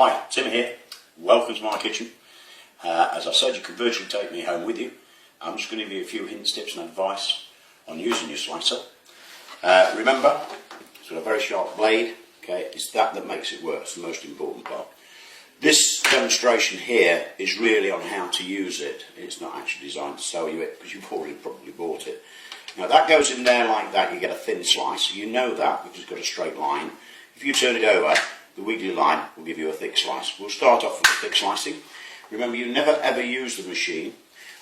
Hi, Tim here. Welcome to my kitchen. As I said, you can virtually take me home with you. I'm just going to give you a few hints, tips and advice on using your slicer. Remember, it's got a very sharp blade. Okay, it's that makes it work. It's the most important part. This demonstration here is really on how to use it. It's not actually designed to sell you it because you've already probably bought it. Now that goes in there like that, you get a thin slice. You know that because it's got a straight line. If you turn it over, the wiggly line will give you a thick slice. We'll start off with thick slicing. Remember, you never ever use the machine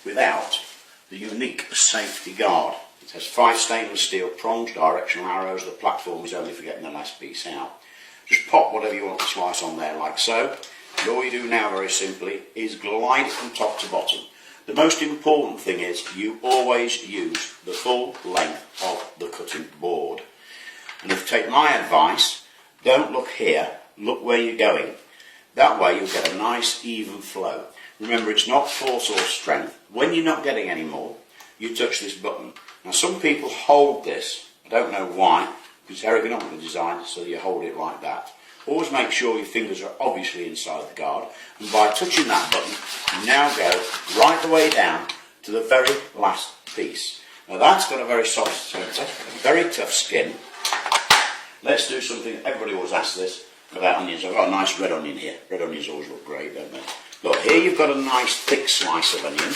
without the unique safety guard. It has 5 stainless steel prongs, directional arrows. The platform is only for getting the last piece out. Just pop whatever you want to slice on there like so. And all you do now very simply is glide it from top to bottom. The most important thing is you always use the full length of the cutting board. And if you take my advice, don't look here, look where you're going. That way you'll get a nice even flow. Remember, it's not force or strength. When you're not getting any more, you touch this button. Now some people hold this, I don't know why, because it's ergonomically designed so you hold it like that. Always make sure your fingers are obviously inside the guard, and by touching that button you now go right the way down to the very last piece. Now that's got a very soft centre, a very tough skin. Let's do something, everybody always asks this about onions. I've got a nice red onion here. Red onions always look great, don't they? Look, here you've got a nice thick slice of onion.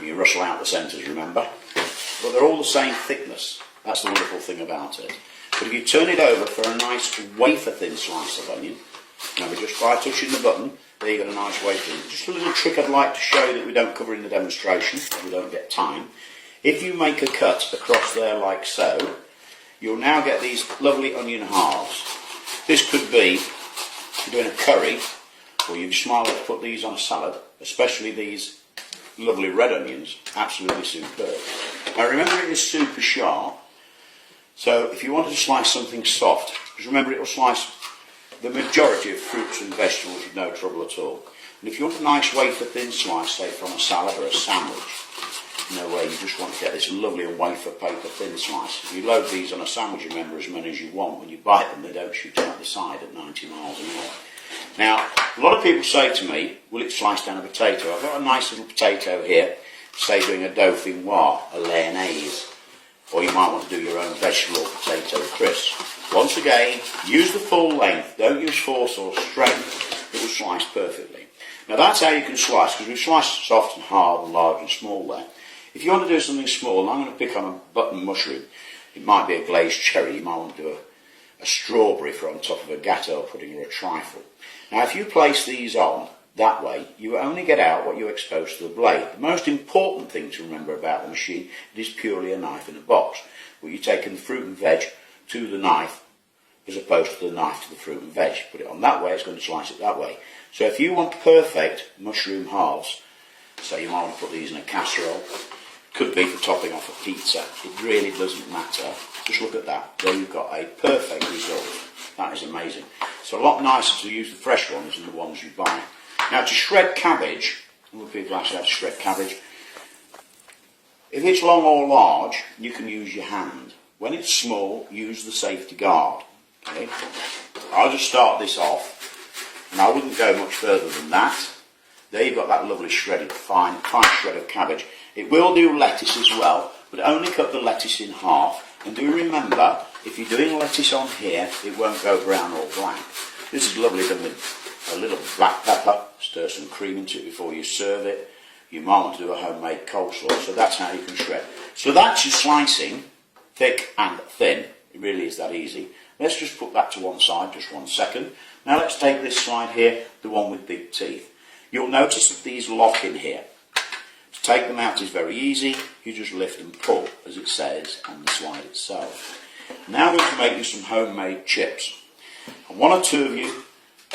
You rustle out the centres, remember? But they're all the same thickness. That's the wonderful thing about it. But if you turn it over for a nice wafer thin slice of onion, remember, just by touching the button, there you got a nice wafer thin. Just a little trick I'd like to show you that we don't cover in the demonstration, we don't get time. If you make a cut across there like so, you'll now get these lovely onion halves. This could be, if you're doing a curry, or you just might like to put these on a salad, especially these lovely red onions, absolutely superb. Now remember, it is super sharp, so if you wanted to slice something soft, because remember it will slice the majority of fruits and vegetables with no trouble at all. And if you want a nice wafer thin slice, say from a salad or a sandwich, no way, you just want to get this lovely wafer paper thin slice. If you load these on a sandwich, remember, as many as you want. When you bite them, they don't shoot out the side at 90 miles an hour. Now, a lot of people say to me, will it slice down a potato? I've got a nice little potato here, say doing a dauphinoise, a lyonnaise, or you might want to do your own vegetable or potato crisp. Once again, use the full length, don't use force or strength, it will slice perfectly. Now that's how you can slice, because we've sliced soft and hard and large and small there. If you want to do something small, I'm going to pick on a button mushroom. It might be a glazed cherry, you might want to do a strawberry for on top of a gâteau pudding or a trifle. Now if you place these on that way, you only get out what you expose to the blade. The most important thing to remember about the machine, it is purely a knife in a box. But you're taking the fruit and veg to the knife as opposed to the knife to the fruit and veg. Put it on that way, it's going to slice it that way. So if you want perfect mushroom halves, so you might want to put these in a casserole, could be for topping off a pizza, it really doesn't matter. Just look at that, there you've got a perfect result. That is amazing. It's a lot nicer to use the fresh ones than the ones you buy. Now to shred cabbage, a lot of people ask how to shred cabbage. If it's long or large, you can use your hand. When it's small, use the safety guard. Okay? I'll just start this off, and I wouldn't go much further than that. There you've got that lovely shredded, fine shred of cabbage. It will do lettuce as well, but only cut the lettuce in half. And do remember, if you're doing lettuce on here, it won't go brown or black. This is lovely done with a little black pepper. Stir some cream into it before you serve it. You might want to do a homemade coleslaw, so that's how you can shred. So that's your slicing, thick and thin. It really is that easy. Let's just put that to one side, just 1 second. Now let's take this side here, the one with big teeth. You'll notice that these lock in here. To take them out is very easy. You just lift and pull, as it says on the slide itself. Now we're going to make you some homemade chips. And 1 or 2 of you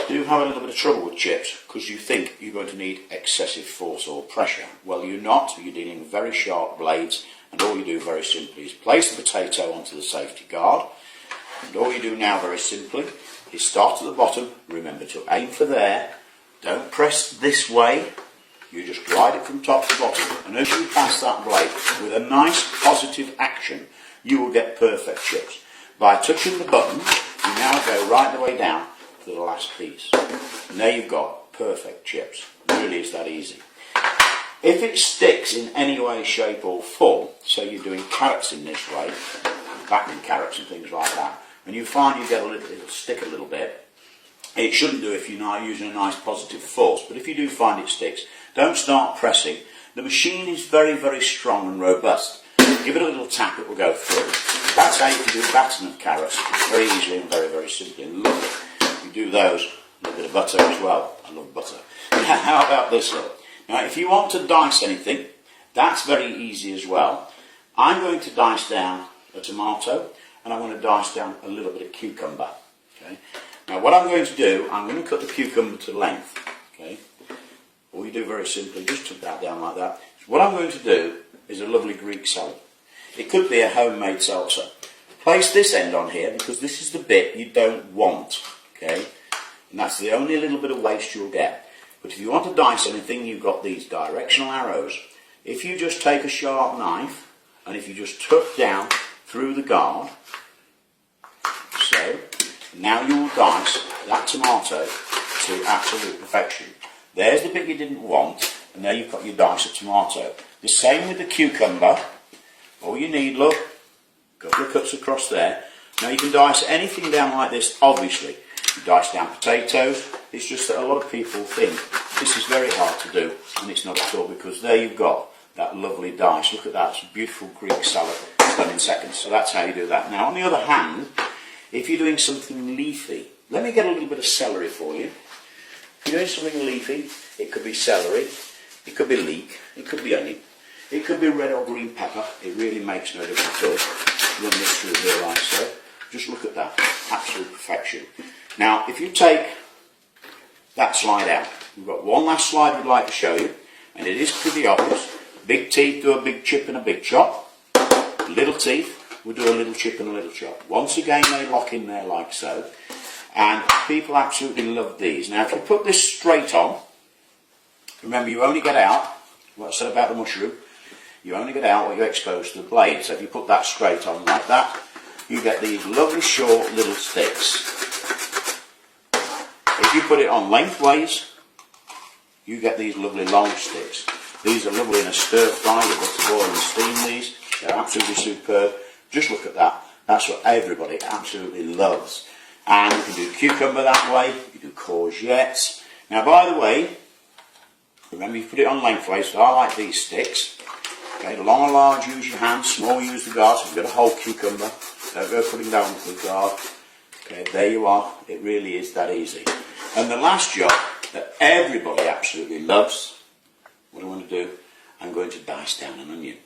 do have a little bit of trouble with chips because you think you're going to need excessive force or pressure. Well, you're not. You're dealing with very sharp blades, and all you do very simply is place the potato onto the safety guard. And all you do now very simply is start at the bottom. Remember to aim for there. Don't press this way. You just glide it from top to bottom, and as you pass that blade with a nice positive action, you will get perfect chips. By touching the button, you now go right the way down to the last piece. And there you've got perfect chips. It really is that easy. If it sticks in any way, shape or form, so you're doing carrots in this way, battling carrots and things like that, and you find you get it'll stick a little bit, it shouldn't do if you're not using a nice positive force, but if you do find it sticks, don't start pressing. The machine is very, very strong and robust. Give it a little tap, it will go through. That's how you can do battling of carrots, very easily and very, very simply. And lovely. You do those, a little bit of butter as well. I love butter. How about this one? Now, if you want to dice anything, that's very easy as well. I'm going to dice down a tomato, and I'm going to dice down a little bit of cucumber. Okay. Now, what I'm going to do, I'm going to cut the cucumber to length. Okay. All you do very simply, just tuck that down like that. So what I'm going to do is a lovely Greek salad. It could be a homemade salsa. Place this end on here because this is the bit you don't want. Okay. And that's the only little bit of waste you'll get. But if you want to dice anything, you've got these directional arrows. If you just take a sharp knife, and if you just tuck down through the guard, so, now you will dice that tomato to absolute perfection. There's the bit you didn't want, and there you've got your dice of tomato. The same with the cucumber. All you need, look, a couple of cuts across there. Now you can dice anything down like this, obviously. You dice down potatoes. It's just that a lot of people think this is very hard to do, and it's not at all, because there you've got that lovely dice. Look at that, it's a beautiful Greek salad done in seconds. So that's how you do that. Now on the other hand, if you're doing something leafy, let me get a little bit of celery for you. If you're doing something leafy, it could be celery, it could be leek, it could be onion, it could be red or green pepper. It really makes no difference at all. Run this through here like so. Just look at that, absolute perfection. Now if you take that slide out, we've got one last slide we'd like to show you, and it is pretty obvious. Big teeth do a big chip and a big chop. Little teeth will do a little chip and a little chop. Once again they lock in there like so, and people absolutely love these. Now if you put this straight on, remember you only get out, what I said about the mushroom, you only get out what you expose to the blade. So if you put that straight on like that, you get these lovely short little sticks. If you put it on lengthways, you get these lovely long sticks. These are lovely in a stir fry. You've got to boil and steam these. They're absolutely superb. Just look at that. That's what everybody absolutely loves. And you can do cucumber that way. You do courgettes. Now, by the way, remember you put it on lengthways. So I like these sticks. Okay, long or large, use your hands. Small, use the guard. So if you've got a whole cucumber, don't go putting down with the guard. Okay, there you are. It really is that easy. And the last job that everybody absolutely loves, what I want to do, I'm going to dice down an onion.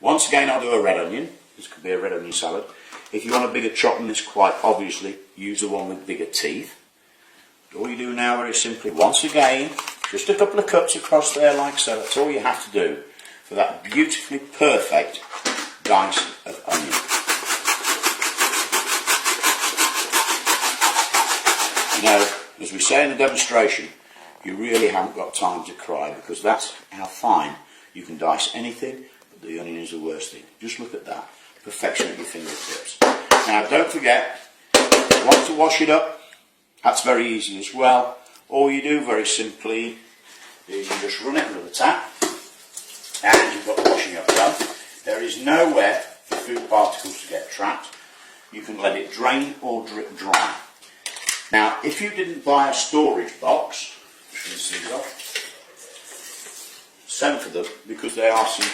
Once again, I'll do a red onion. This could be a red onion salad. If you want a bigger chop than this, quite obviously, use the one with bigger teeth. All you do now, very simply, once again, just a couple of cuts across there like so. That's all you have to do for that beautifully perfect dice of onion. Now, as we say in the demonstration, you really haven't got time to cry, because that's how fine you can dice anything, but the onion is the worst thing. Just look at that. Perfection at your fingertips. Now, don't forget, if you want to wash it up, that's very easy as well. All you do very simply is you just run it under the tap, and you've got the washing up done. There is nowhere for food particles to get trapped. You can let it drain or drip dry. Now, if you didn't buy a storage box, send for them, because they are some